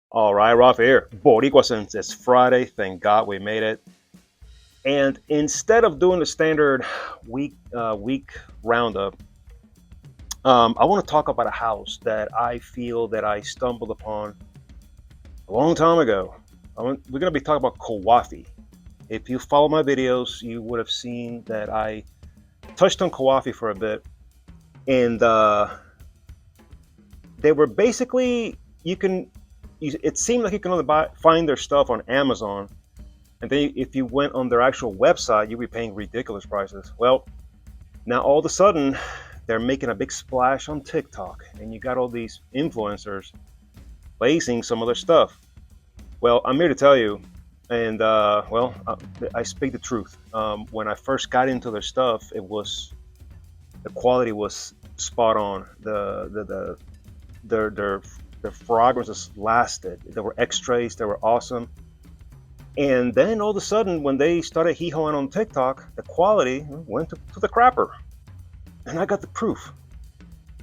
All right, Rafa here. Boricua, since it's Friday, thank God we made it. And instead of doing the standard week roundup, I want to talk about a house that I feel that I stumbled upon a long time ago. We're going to be talking about Qawafi. If you follow my videos, you would have seen that I touched on Qawafi for a bit, and they were basically it seemed like you can only find their stuff on Amazon. And then if you went on their actual website, you'd be paying ridiculous prices. Well, now all of a sudden, they're making a big splash on TikTok, and you got all these influencers placing some of their stuff. Well, I'm here to tell you, and I speak the truth. When I first got into their stuff, the quality was spot on. Their fragrances lasted. There were X-rays. They were awesome. And then all of a sudden, when they started hee-hawing on TikTok, the quality went to the crapper. And I got the proof.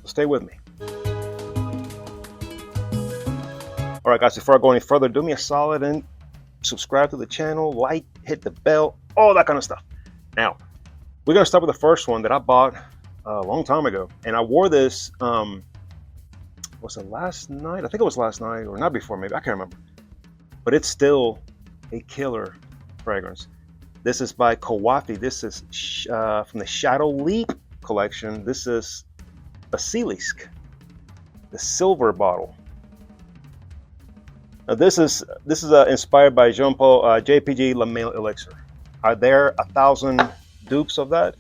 So stay with me. All right, guys, before I go any further, do me a solid and subscribe to the channel, like, hit the bell, all that kind of stuff. Now, we're going to start with the first one that I bought a long time ago. And I wore this, was it last night? I think it was last night, or not before, maybe. I can't remember. But it's still a killer fragrance. This is by Qawafi. This is from the Shadow Leap collection. This is Basilisk, the silver bottle. Now this is inspired by Jean Paul JPG Le Male Elixir. Are there 1,000 dupes of that?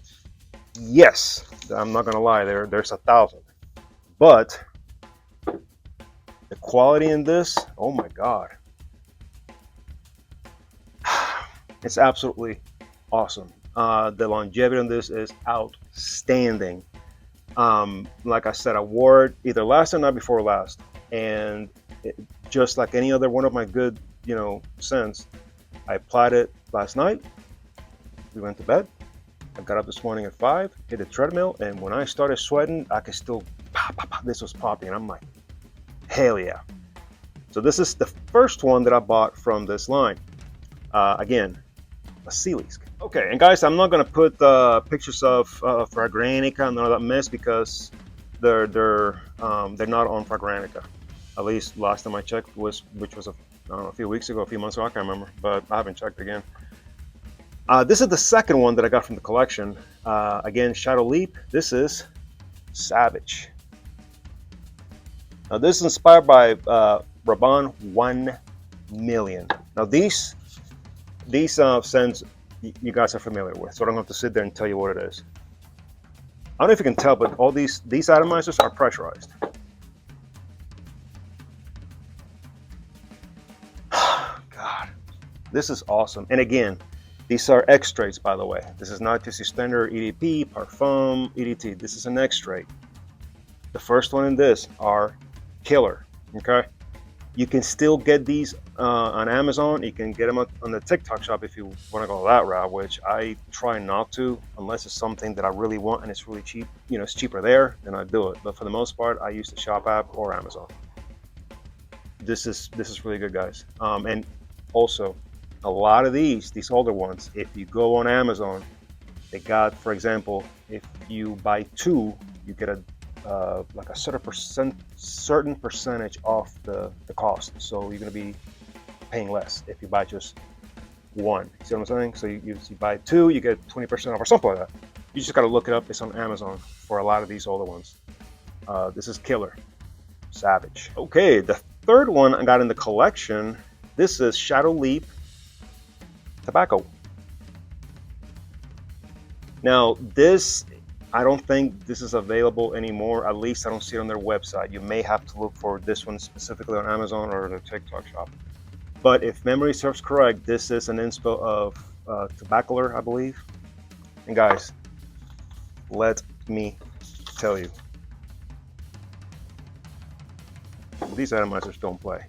Yes, I'm not gonna lie. There's 1,000, but the quality in this, oh my god. It's absolutely awesome. The longevity on this is outstanding. Like I said, I wore it either last or not before last, and just like any other one of my good, scents, I applied it last night. We went to bed. I got up this morning at 5, hit the treadmill, and when I started sweating, I could still pop, pop, pop. This was popping, and I'm like, hell yeah! So this is the first one that I bought from this line. Again, Basilisk. Okay, and guys, I'm not gonna put pictures of Fragrantica and all that mess because they're not on Fragrantica. At least last time I checked which was a few weeks ago, a few months ago, I can't remember, but I haven't checked again. This is the second one that I got from the collection. Again, Shadow Leap. This is Savage. Now this is inspired by Raban 1 million. Now these scents you guys are familiar with, so I don't have to sit there and tell you what it is. I don't know if you can tell, but all these atomizers are pressurized. God, this is awesome. And again, these are extracts, by the way. This is not just your standard EDP, Parfum, EDT. This is an extract. The first one in this are killer, okay? You can still get these on Amazon. You can get them on the TikTok shop if you want to go that route, which I try not to unless it's something that I really want and it's really cheap. It's cheaper there, then I do it. But for the most part, I use the shop app or Amazon. This is really good, guys. And also, a lot of these older ones, if you go on Amazon, they got, for example, if you buy 2, you get a like a certain percentage off the cost. So you're going to be paying less if you buy just 1. You see what I'm saying? So you buy 2, you get 20% off or something like that. You just got to look it up. It's on Amazon for a lot of these older ones. This is killer. Savage. Okay, the third one I got in the collection. This is Shadow Leap Tobacco. Now this, I don't think this is available anymore. At least I don't see it on their website. You may have to look for this one specifically on Amazon or the TikTok shop. But if memory serves correct, this is an inspo of Tobaccoler, I believe. And guys, let me tell you, these atomizers don't play.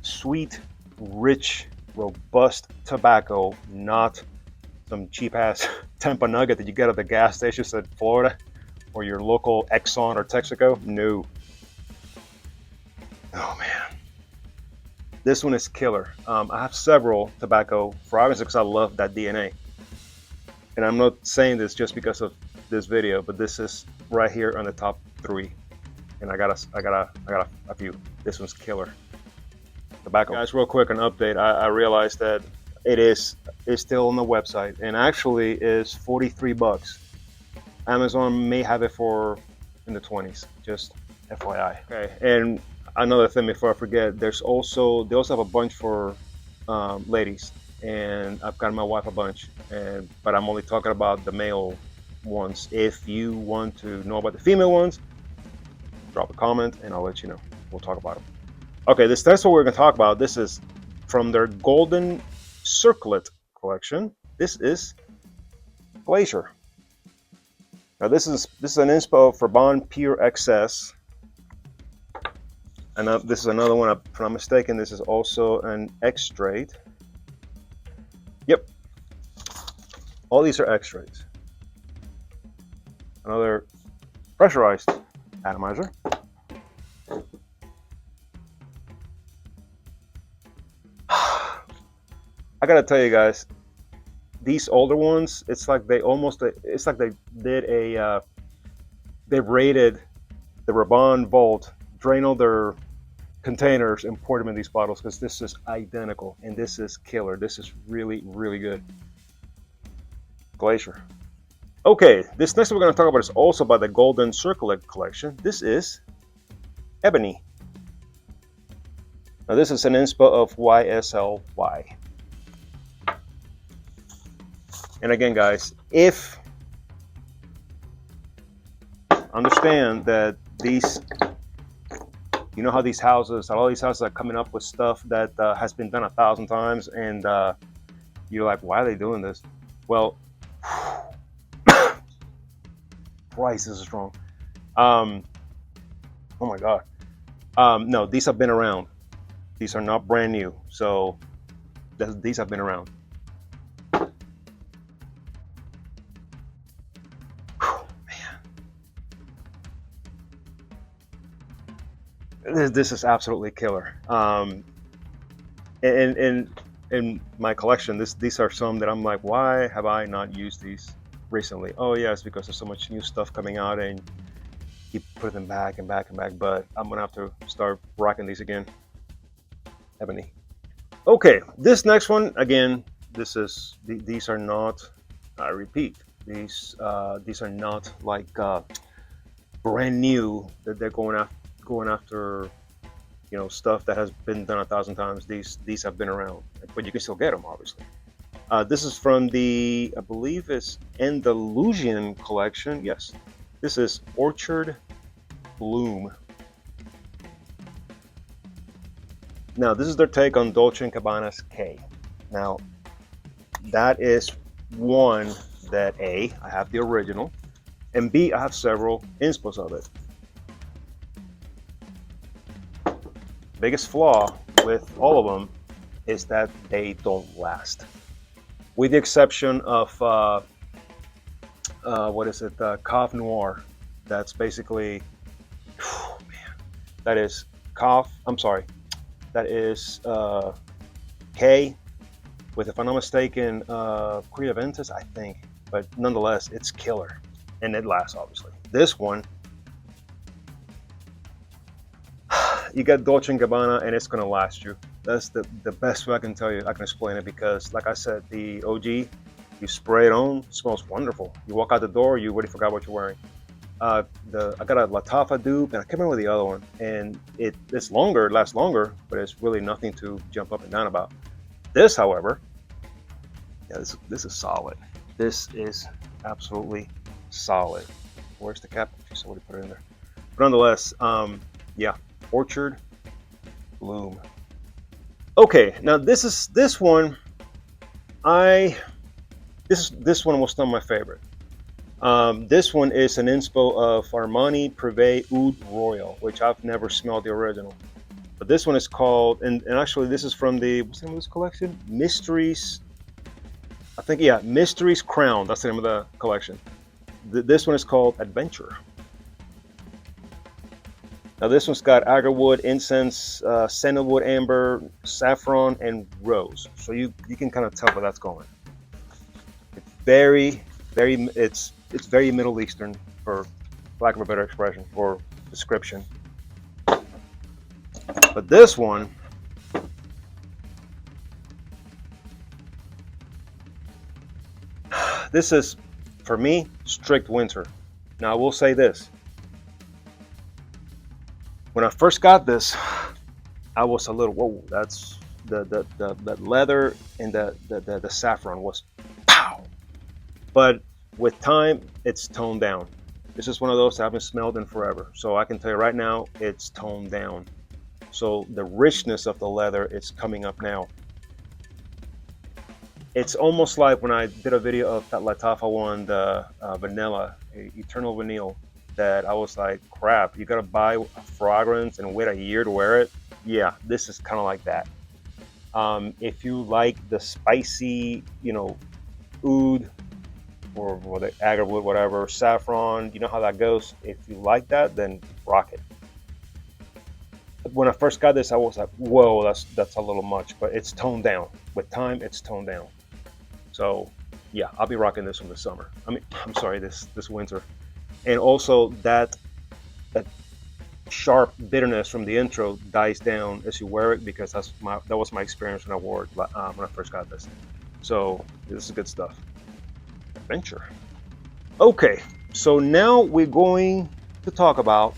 Sweet, rich, robust tobacco, not some cheap ass Tampa nugget that you get at the gas stations in Florida. or your local Exxon or Texaco. No. Oh man, this one is killer. I have several tobacco for obviously because I love that DNA, and I'm not saying this just because of this video, but this is right here on the top 3, and I got a few. This one's killer. Tobacco. Guys, real quick, an update. I realized that it's still on the website, and actually is 43 bucks. Amazon may have it for in the 20s, just FYI. Okay, and another thing before I forget, they also have a bunch for ladies, and I've got my wife a bunch, but I'm only talking about the male ones. If you want to know about the female ones, drop a comment and I'll let you know. We'll talk about them. Okay, that's what we're going to talk about. This is from their Golden Circlet collection. This is Glacier. Now this is an inspo for Bond Pure XS, and this is another one. If I'm not mistaken, this is also an X-straight. Yep, all these are X-straights. Another pressurized atomizer. I gotta tell you guys, these older ones, it's like they did a, they raided the Raban vault, drain all their containers and poured them in these bottles, because this is identical and this is killer. This is really, really good. Glacier. Okay, this next one we're going to talk about is also by the Golden Circlet collection. This is Ebony. Now this is an inspo of YSLY. And again, guys, if understand that these, you know how these houses, all these houses are coming up with stuff that has been done 1,000 times, and you're like, why are they doing this? Well, Christ, this is strong. Oh my God. No, these have been around. These are not brand new. So these have been around. This is absolutely killer. In my collection, these are some that I'm like, why have I not used these recently? Oh yeah, it's because there's so much new stuff coming out and keep putting them back and back and back, but I'm gonna have to start rocking these again. Ebony. Okay, this next one, again, these are not, I repeat, these are not like brand new that they're going after, you know, stuff that has been done 1,000 times. These have been around, but you can still get them, obviously. This is from the, I believe it's Andalusian collection. Yes, this is Orchard Bloom. Now, this is their take on Dolce & Gabbana's K. Now, that is one that A, I have the original, and B, I have several inspos of it. Biggest flaw with all of them is that they don't last, with the exception of what is it, Cave Noir. That's basically, man, that is that is K with, if I'm not mistaken, Creaventus, I think, but nonetheless, it's killer and it lasts, obviously. This one, you got Dolce & Gabbana and it's gonna last you. That's the best way I can tell you, I can explain it, because like I said, the OG, you spray it on, it smells wonderful. You walk out the door, you already forgot what you're wearing. I got a Latafa dupe, and I can't remember the other one, and it's longer, it lasts longer, but it's really nothing to jump up and down about. This, however, yeah, this is solid. This is absolutely solid. Where's the cap? Somebody put it in there. But nonetheless, yeah, Orchard Bloom. Okay, now this one was not my favorite. This one is an inspo of Armani Privé Oud Royal, which I've never smelled the original. But this one is called, and actually this is from the, what's the name of this collection? Mysteries, I think, yeah, Mysteries Crown. That's the name of the collection. This one is called Adventure. Now this one's got agarwood, incense, sandalwood, amber, saffron, and rose. So you can kind of tell where that's going. It's it's very Middle Eastern, for lack of a better expression or description. But this one, this is, for me, strict winter. Now I will say this. When I first got this, I was a little, whoa, that's the leather and the saffron was pow. But with time, it's toned down. This is one of those I haven't smelled in forever. So I can tell you right now, it's toned down. So the richness of the leather is coming up now. It's almost like when I did a video of that Latafa one, the vanilla, Eternal Vanille, that I was like, crap, you gotta buy a fragrance and wait a year to wear it. Yeah, this is kind of like that. If you like the spicy, oud or the agarwood, whatever, saffron, you know how that goes. If you like that, then rock it. When I first got this, I was like, whoa, that's a little much, but it's toned down. With time, it's toned down. So yeah, I'll be rocking this one this summer. I'm sorry, this winter. And also that sharp bitterness from the intro dies down as you wear it, because that was my experience when I wore it when I first got this. So this is good stuff. Adventure. Okay, so now we're going to talk about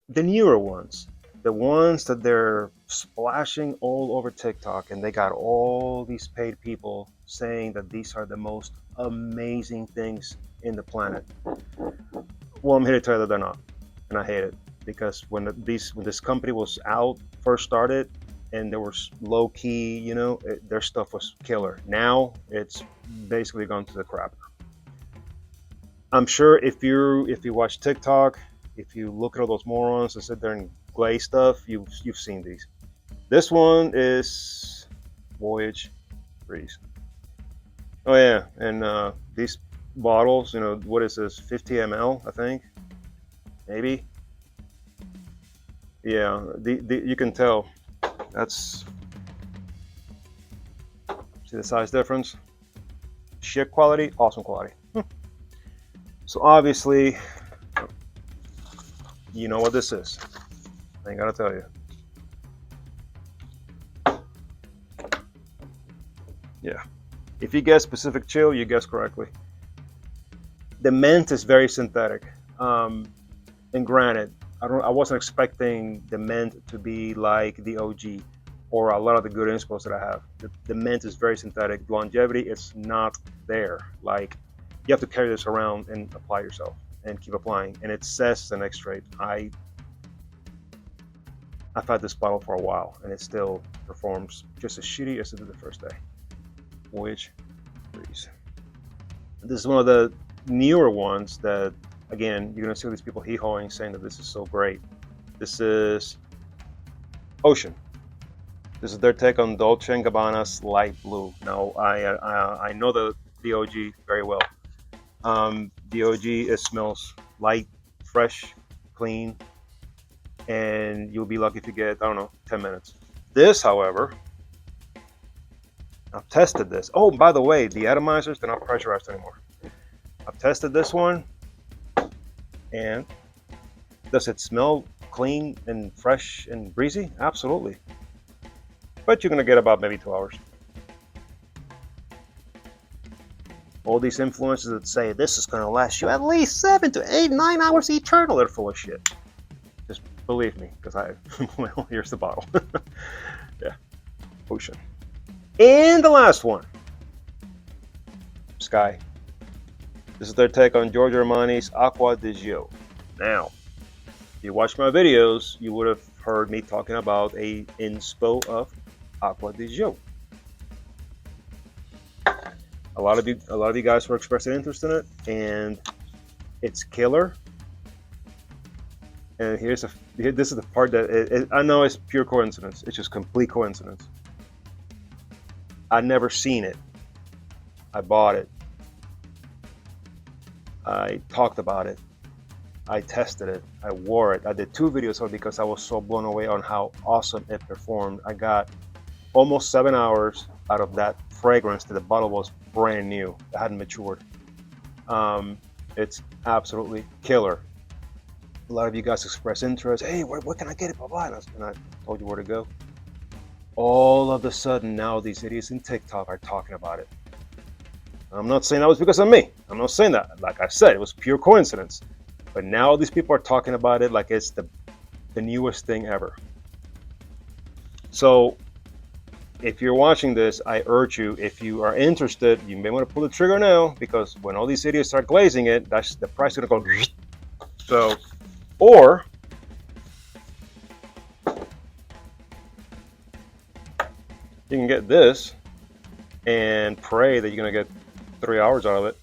the newer ones, the ones that they're splashing all over TikTok, and they got all these paid people saying that these are the most amazing things in the planet. Well, I'm here to tell you that they're not, and I hate it, because when this company was first started, and there was low key, their stuff was killer. Now it's basically gone to the crap. I'm sure if you watch TikTok, if you look at all those morons that sit there and glaze stuff, you've seen these. This one is Voyage Breeze. Oh yeah, and these bottles, what is this? 50 ml, I think, maybe. Yeah, you can tell. That's, see the size difference? Shit quality, awesome quality. So obviously, you know what this is. I ain't gotta tell you. Yeah. If you guess Pacific Chill, you guessed correctly. The mint is very synthetic. And granted, I wasn't expecting the mint to be like the OG or a lot of the good inspos that I have. The mint is very synthetic. Longevity is not there. Like, you have to carry this around and apply yourself and keep applying. And it says an X-Rate. I've had this bottle for a while, and it still performs just as shitty as it did the first day. Voyage Breeze. This is one of the newer ones that, again, you're gonna see all these people hee-hawing saying that this is so great. This is Ocean. This is their take on Dolce & Gabbana's Light Blue. Now, I know the OG very well. The OG, it smells light, fresh, clean, and you'll be lucky if you get, I don't know, 10 minutes. This, however, I've tested this. Oh, by the way, the atomizers, they're not pressurized anymore. I've tested this one, and does it smell clean and fresh and breezy? Absolutely. But you're gonna get about maybe 2 hours. All these influencers that say this is gonna last you at least 7 to 8, 9 hours eternal, they're full of shit. Just believe me, because well, here's the bottle. Yeah, Ocean. And the last one, Sky. This is their take on Giorgio Armani's Acqua di Gio. Now, if you watch my videos, you would have heard me talking about a inspo of Acqua di Gio. A lot of you guys were expressing interest in it, and it's killer. And this is the part that I know it's pure coincidence. It's just complete coincidence. I'd never seen it. I bought it. I talked about it. I tested it, I wore it. I did 2 videos on it because I was so blown away on how awesome it performed. I got almost 7 hours out of that fragrance that the bottle was brand new. It hadn't matured. It's absolutely killer. A lot of you guys express interest. Hey, where can I get it? Blah, blah. And I told you where to go. All of a sudden, now these idiots in TikTok are talking about it. I'm not saying that was because of me. I'm not saying that. Like I said, it was pure coincidence. But now these people are talking about it like it's the newest thing ever. So if you're watching this, I urge you, if you are interested, you may want to pull the trigger now, because when all these idiots start glazing it, that's the price is going to go. So, or you can get this and pray that you're going to get 3 hours out of it.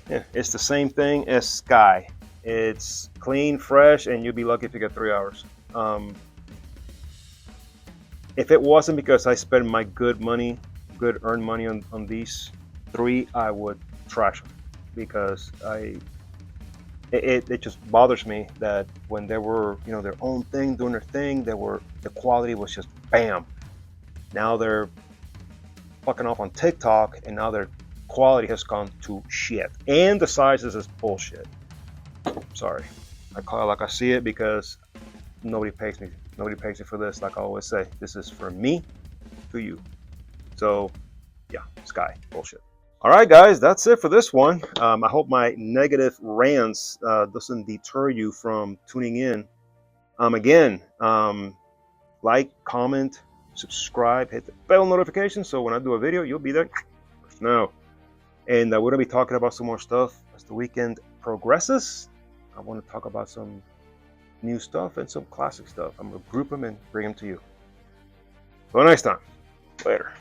Yeah, it's the same thing as Sky. It's clean, fresh, and you'll be lucky if you get 3 hours. If it wasn't because I spent my good earned money on these 3, I would trash them, because it just bothers me that when they were, you know, their own thing, doing their thing, the quality was just bam. Now they're fucking off on TikTok, and now their quality has gone to shit, and the sizes is bullshit. Sorry, I call it like I see it, because nobody pays me. Nobody pays me for this. Like I always say, this is from me to you. So yeah, Sky, bullshit. All right, guys, that's it for this one. I hope my negative rants doesn't deter you from tuning in. Again, like, comment, subscribe, hit the bell notification, so when I do a video, you'll be there first now. And we're gonna be talking about some more stuff as the weekend progresses. I want to talk about some new stuff and some classic stuff. I'm gonna group them and bring them to you. Till next time, later.